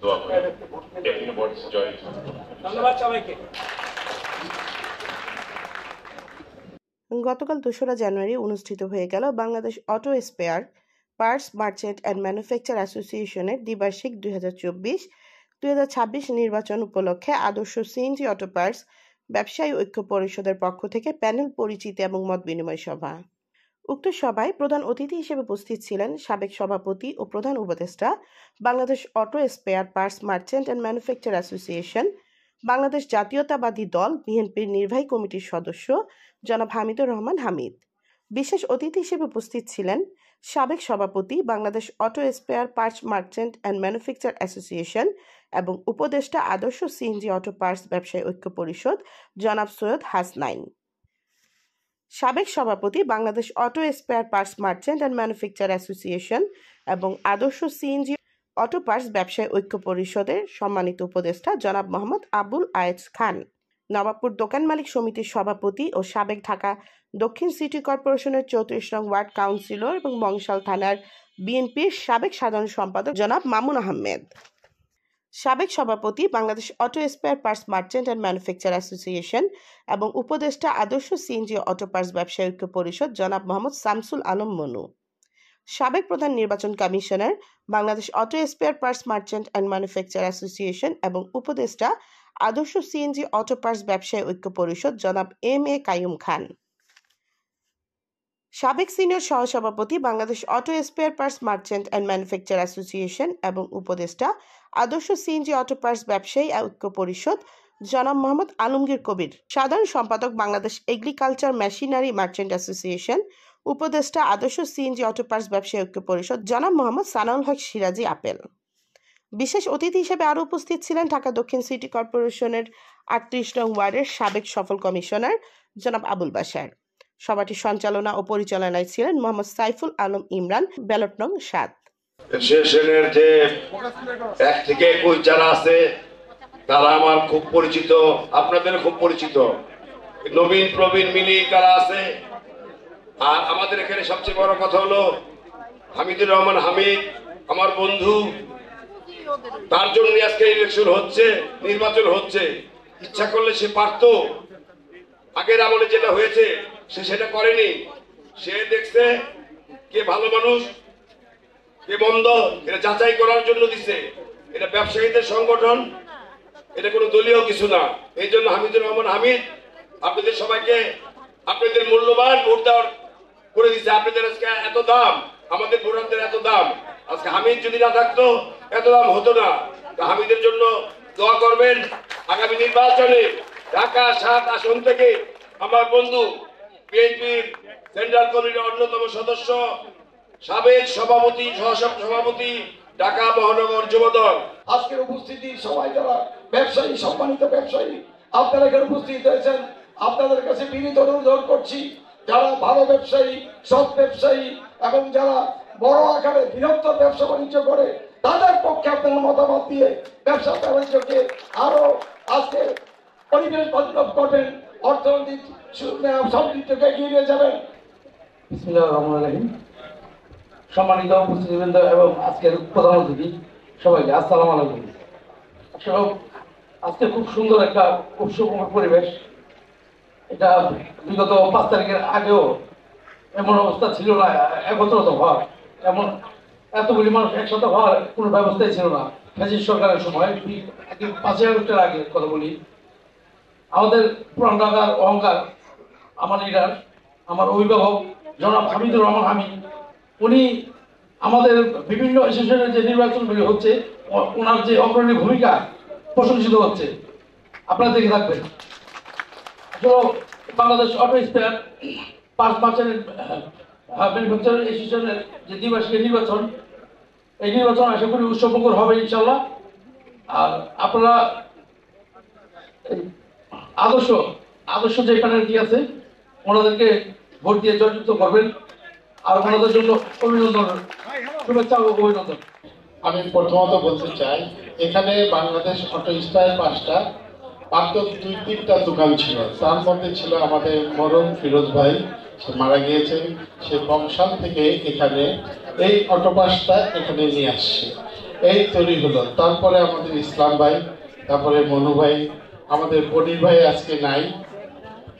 দোয়া করি। ধন্যবাদ সবাইকে। গতকাল ২রা জানুয়ারি অনুষ্ঠিত হয়ে গেল Bangladesh auto spare parts merchant and manufacture অ্যাসোসিয়েশনের দ্বিবার্ষিক 2024-2026 নির্বাচন উপলক্ষে আদর্শ সিএনজি অটো পার্টস ব্যবসায়ী ঐক্য পরিষদের পক্ষ থেকে প্যানেল পরিচিতি এবং মত বিনিময় সভা। উক্ত সভায় প্রধান অতিথি হিসেবে উপস্থিত ছিলেন সাবেক সভাপতি ও প্রধান উপদেষ্টা, Bangladesh auto spare parts merchant and manufacture association, Bangladesh জাতীয়তাবাদী দল বিএনপির নির্বাহী কমিটির সদস্য জনাব হামিদুর রহমান হামিদ। বিশেষ অতিথি হিসেবে উপস্থিত ছিলেন সাবেক সভাপতি, Bangladesh auto spare parts merchant and manufacture association এবং উপদেষ্টা আদর্শ সিএনজি অটো পার্টস ব্যবসায়ী ঐক্য পরিষদ জনাব সৈয়দ হাসনাইন। সাবেক সভাপতি, Bangladesh auto spare parts merchant and manufacture association এবং আদর্শ সিএনজি অটো পার্টস ব্যবসায়ী ঐক্য পরিষদের সম্মানিত উপদেষ্টা জনাব মোহাম্মদ আবুল আয়েজ খান। নবাবপুর দোকান মালিক সমিতির সভাপতি ও সাবেক ঢাকা দক্ষিণ সিটি কর্পোরেশনের 34 নং ওয়ার্ড কাউন্সিলর এবং বংশাল থানার বিএনপির সাবেক সাধারণ সম্পাদক জনাব মামুন আহমেদ। সাবেক সভাপতি, Bangladesh auto spare parts merchant and manufacture association এবং উপদেষ্টা আদর্শ সিএনজি অটো পার্টস ব্যবসায়ী ঐক্য পরিষদ জনাব মোহাম্মদ শামসুল আলম মনু। সাবেক প্রধান নির্বাচন commissioner, Bangladesh auto spare parts merchant and manufacture association এবং উপদেষ্টা আদর্শ সিএনজি অটো পার্টস ব্যবসায়ী ঐক্য পরিষদ জনাব এম.এ. কাইয়ুম খান। সাবেক সিনিয়র সহসভাপতি, Bangladesh auto spare parts merchant and manufacture association এবং উপদেষ্টা আদর্শ সিএনজি অটো পার্টস ব্যবসায়ী ঐক্য পরিষদ জনাব মোহাম্মদ আলমগীর কবির। সাধারণ সম্পাদক, Bangladesh agriculture machinery merchant association, উপদেষ্টা আদর্শ সিএনজি অটো পার্টস ব্যবসায়ী ঐক্য পরিষদ জনাব মোহাম্মদ সানাউল হক সিরাজি আপেল। বিশেষ অতিথি হিসেবে আরও উপস্থিত ছিলেন ঢাকা দক্ষিণ সিটি কর্পোরেশনের 38 নং ওয়ার্ডের সাবেক সফল কমিশনার জনাব আবুল বাশার। সভাটি সঞ্চালনা ও পরিচালনায় ছিলেন মোহাম্মদ সাইফুল আলম ইমরান, ব্যালট নং 7। অ্যাসোসিয়েশনের যে 1 থেকে 21 যারা আছে তারা আমার খুব পরিচিত, আপনাদের খুব পরিচিত। নবীন প্রবীণ মিলি তারা আছে। আর আমাদের এখানে সবচেয়ে বড় কথা হলো হামিদুর রহমান হামিদ আমার বন্ধু, তার জন্য আজকে ইলেকশন হচ্ছে, নির্বাচন হচ্ছে। ইচ্ছা করলে সে পারতো, আগের আমলে যেটা হয়েছে সে সেটা করেনি। সে দেখছে কে ভালো মানুষ কে মন্দ, এটা যাচাই করার জন্য দিছে। এটা ব্যবসায়ীদের সংগঠন, এটা কোনো দলীয় কিছু না। এই জন্য হামিদুর রহমান হামিদ আপনাদের সবাইকে আপনাদের মূল্যবান ভোট দেওয়ার করে দিচ্ছে। আপনাদের আজকে এত দাম, আমাদের ভোটারদের এত দাম। আজকে হামিদ যদি না থাকতো এত দাম হতো না। হামিদের জন্য দোয়া করবেন। আগামী নির্বাচনে ঢাকা 7 আসন থেকে আমার বন্ধু বিএনপির সেন্ট্রাল কমিটির অন্যতম সদস্য, সাবেক সভাপতি, সহসভাপতি ঢাকা মহানগর যুবদল, আজকের উপস্থিতি সবাই যারা ব্যবসায়ী, সম্মানিত ব্যবসায়ী আপনারা এখানে উপস্থিত হয়েছেন, আপনাদের কাছে বিনীত অনুরোধ করছি, যারা ভালো ব্যবসায়ী, সৎ ব্যবসায়ী এবং যারা বড় আকারে বৃহত্তর ব্যবসা বাণিজ্য করে তাদের পক্ষে আপনারা মতামত দিয়ে ব্যবসা বাণিজ্যকে আরো আজকে পরিবেশ বান্ধব করবেন, অর্থনৈতিক সমৃদ্ধিকে এগিয়ে নিয়ে যাবেন। বিসমিল্লাহির রহমানির রহিম। সম্মানিত উপস্থিতিবৃন্দ এবং আজকের প্রধান অতিথি সবাইকে আসসালামু আলাইকুম। আজকে খুব সুন্দর একটা উৎসবমুখর পরিবেশ। এটা বিগত 5 তারিখের আগেও এমন অবস্থা ছিল না একত্রিত হওয়ার, এমন এতগুলি মানুষ একসাথে হওয়ার কোনো ব্যবস্থাই ছিল না ফ্যাসিস্ট সরকারের সময়। 5ই আগস্টের আগে কথা বলি, আমাদের পুরান ঢাকার অহংকার, আমার লিডার, আমার অভিভাবক জনাব হামিদুর রহমান হামিদ, উনি আমাদের বিভিন্ন অ্যাসোসিয়েশনের যে নির্বাচনগুলি হচ্ছে ওনার যে অগ্রণী ভূমিকা প্রশংসিত হচ্ছে, আপনারা দেখে থাকবেন। Bangladesh auto spare parts merchant manufacture অ্যাসোসিয়েশনের যে দ্বিবার্ষিক নির্বাচন, এই নির্বাচন আশা করি উৎসবমুখর হবে ইনশাল্লাহ। আর আপনারা আদর্শ যে প্যানেলটি আছে ওনাদেরকে ভোট দিয়ে জয়যুক্ত করবেন। আর ওনাদের জন্য অভিনন্দন, শুভেচ্ছা ও অভিনন্দন। আমি প্রথমত বলতে চাই, এখানে বাংলাদেশ অটো স্পেয়ার পার্টসটা মাত্র 2-3টা দোকান ছিল। তার মধ্যে ছিল আমাদের মরণ ফিরোজ ভাই, সে মারা গিয়েছেন। সে বংশাল থেকে এখানে এই অটো পার্টসটা এখানে নিয়ে আসছে। এই তৈরি হলো। তারপরে আমাদের ইসলাম ভাই, তারপরে মনু ভাই, আমাদের বনির ভাই আজকে নাই।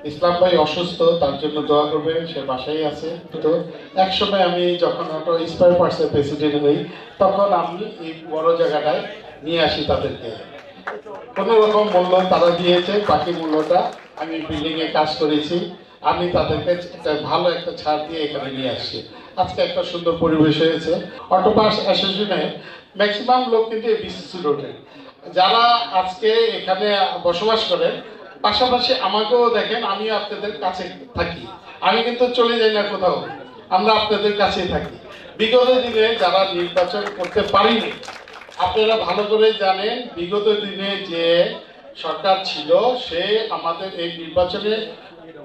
ইসলাম ভাই অসুস্থ, তার জন্য দোয়া করবেন, সে বাসায় আছে। তো একসময় আমি যখন অটো স্পেয়ার পার্টসের প্রেসিডেন্ট হই, তখন আমি এই বড় জায়গাটায় নিয়ে আসি তাদেরকে। কোনো রকম মূল্য তারা দিয়েছে, বাকি মূল্যটা আমি বিল্ডিং এ কাজ করেছি, আমি তাদেরকে একটা ভালো একটা ছাড় দিয়ে এখানে নিয়ে আসছি। আজকে একটা সুন্দর পরিবেশ হয়েছে। অটো পার্টস অ্যাসোসিয়েশনে ম্যাক্সিমাম লোক কিন্তু বিসিসি রোডে, যারা আজকে এখানে বসবাস করেন, পাশাপাশি আমাকেও দেখেন, আমিও আপনাদের কাছে থাকি, আমি কিন্তু চলে যাই না কোথাও, আমরা আপনাদের কাছেই থাকি। বিগত দিনে যারা নির্বাচন করতে পারিনি, আপনারা ভালো করে জানেন, বিগত দিনে যে সরকার ছিল সে আমাদের এই নির্বাচনে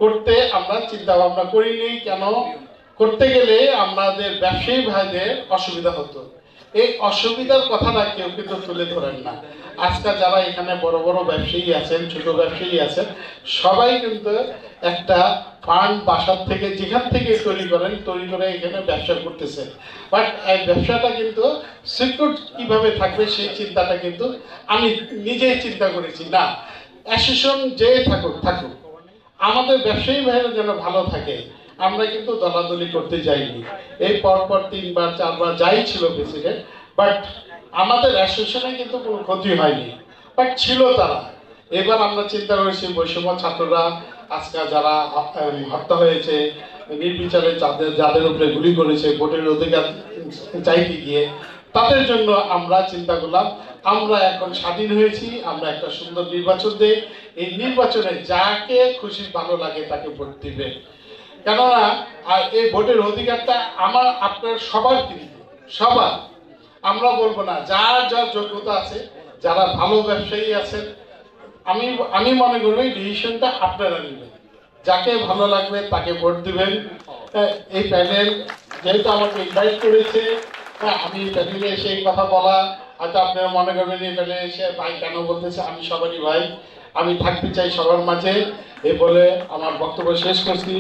করতে আমরা চিন্তা ভাবনা করিনি। কেন? করতে গেলে আমাদের ব্যবসায়ী ভাইদের অসুবিধা হতো। এই অসুবিধার কথাটা কেউ কিন্তু তুলে ধরেন না। আজকাল যারা এখানে বড় বড় ব্যবসায়ী আছেন, ছোট ব্যবসায়ী আছেন, সবাই কিন্তু একটা ফান্ড বাসার থেকে যেখান থেকে তৈরি করে এখানে ব্যবসা করতেছে। বাট এই ব্যবসাটা কিন্তু সিকিউর কিভাবে থাকবে সেই চিন্তাটা কিন্তু আমি নিজেই চিন্তা করেছি। না, অ্যাসোসিয়েশন যে থাকুক, আমাদের ব্যবসায়ী ভাইরা যেন ভালো থাকে। আমরা কিন্তু দলাদলি করতে যাইনি, এই পরপর 3 বার 4 বার যাই ছিল প্রেসিডেন্ট, বাট আমাদের অ্যাসোসিয়েশনে কিন্তু কোনো ক্ষতি হয়নি। বাট ছিল তারা। এবার আমরা চিন্তা করেছি, বৈষম্য ছাত্ররা আজকে যারা হত্যা হয়েছে নির্বিচারে, যাদের উপরে গুলি করেছে ভোটের অধিকার চাইতে গিয়ে, তাদের জন্য আমরা চিন্তা করলাম আমরা এখন স্বাধীন হয়েছি, আমরা একটা সুন্দর নির্বাচন দেই, এই নির্বাচনে যাকে খুশি ভালো লাগে তাকে ভোট দিবে। কেননা এই ভোটের অধিকারটা আমার আপনার সবার, কিন্তু সবার, আমরা বলবো না, যার যার যোগ্যতা আছে, যারা ভালো ব্যবসায়ী আছেন, আমি মনে করবো এই ডিসিশনটা আপনারা নেবেন, যাকে ভালো লাগবে তাকে ভোট দিবেন। এই প্যানেল যেহেতু আমাকে ইনভাইট করেছে, আমি প্যানেলে এসে এই কথা বলা, হয়তো আপনারা মনে করবেন এই প্যানেলে এসে ভাই কেন বলতেছে, আমি সবারই ভাই, আমি থাকতে চাই সবার মাঝে। এই বলে আমার বক্তব্য শেষ করছি।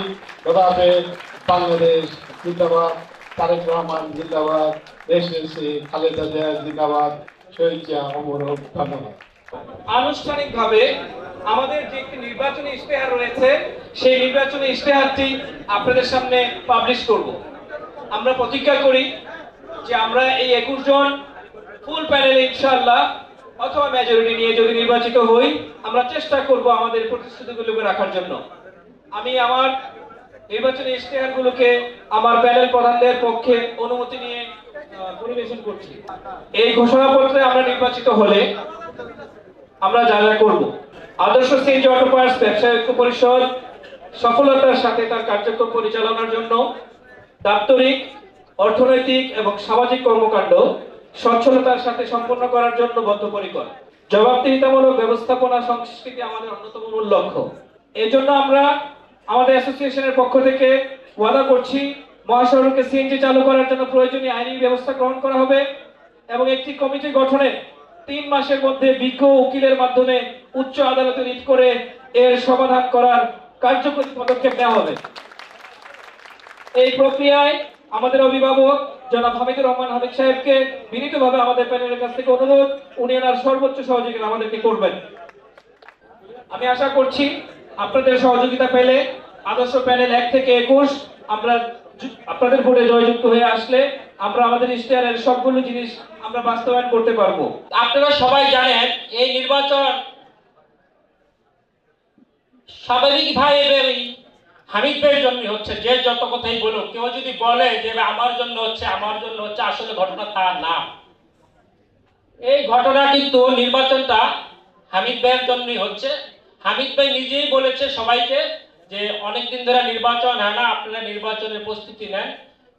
খোদা হাফেজ। বাংলাদেশ জিন্দাবাদ, তারেক রহমান জিন্দাবাদ, দেশনেত্রী খালেদা জিয়া জিন্দাবাদ, শহীদ জিয়া অমর হোক। ধন্যবাদ। আনুষ্ঠানিকভাবে আমাদের যে একটি নির্বাচনী ইশতেহার রয়েছে, সেই নির্বাচনী ইশতেহারটি আপনাদের সামনে পাবলিশ করব। আমরা প্রতিজ্ঞা করি যে আমরা এই 21 জন ফুল প্যানেলে ইনশাআল্লাহ অথবা মেজরিটি নিয়ে যদি নির্বাচিত হই, আমরা চেষ্টা করব আমাদের প্রতিশ্রুতিগুলোকে রাখার জন্য। আমি আমার নির্বাচনী ইশতেহারগুলোকে আমার প্যানেল প্রধানদের পক্ষে অনুমতি নিয়ে পরিবেশন করছি। এই ঘোষণাপত্রে আমরা নির্বাচিত হলে আমরা যা যা করব: আদর্শ সিএনজি অটো পার্টস ব্যবসায়ী ঐক্য পরিষদ সফলতার সাথে তার কার্যক্রম পরিচালনার জন্য দাপ্তরিক, অর্থনৈতিক এবং সামাজিক কর্মকাণ্ড সচ্ছলতার সাথে সম্পন্ন করার জন্য বদ্ধপরিকর। জবাবদিহিতামূলক ব্যবস্থাপনা সংস্কৃতি আমাদের অন্যতম মূল লক্ষ্য। এর জন্য আমরা আমাদের অ্যাসোসিয়েশনের পক্ষ থেকে ওয়াদা করছি, মহাসড়কে সিএনজি চালু করার জন্য প্রয়োজনীয় আইনি ব্যবস্থা গ্রহণ করা হবে এবং একটি কমিটি গঠনে 3 মাসের মধ্যে বিজ্ঞ উকিলের মাধ্যমে উচ্চ আদালতে রিট করে এর সমাধান করার কার্যকরী পদক্ষেপ নেওয়া হবে। এই প্রক্রিয়ায় আমাদের অভিভাবক জনাব হামিদুর রহমান হামিদ সাহেবকে বিনীতভাবে আমাদের প্যানেলের কাছ থেকে অনুরোধ, উনি এনার সর্বোচ্চ সহযোগিতা আমাদেরকে করবেন। আমি আশা করছি আপনাদের সহযোগিতা পেলে আদর্শ প্যানেল 1 থেকে 21 আমরা আপনাদের ভোটে জয়যুক্ত হয়ে আসলে আমরা আমাদের ইশতেহারের সবগুলো জিনিস আমরা বাস্তবায়ন করতে পারবো। আপনারা সবাই জানেন এই নির্বাচন স্বাভাবিকভাবে হামিদ ভাইয়ের জন্য হচ্ছে। যে যত কথাই বলুক, কেউ যদি বলে যে আমার জন্য হচ্ছে, আসলে ঘটনা তা না। এই ঘটনা কিন্তু নির্বাচনটা হামিদ ভাইয়ের জন্যই হচ্ছে। হামিদ ভাই নিজেই বলেছে সবাইকে যে অনেকদিন ধরে নির্বাচন হয় না, আপনারা নির্বাচনের প্রস্তুতি নেন।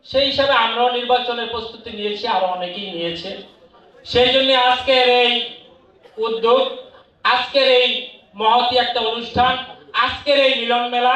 সেই হিসাবে আমরাও নির্বাচনের প্রস্তুতি নিয়েছি, আরো অনেকেই নিয়েছে। সেই জন্য আজকের এই উদ্যোগ, আজকের এই মহতী একটা অনুষ্ঠান, আজকের এই মিলন মেলা।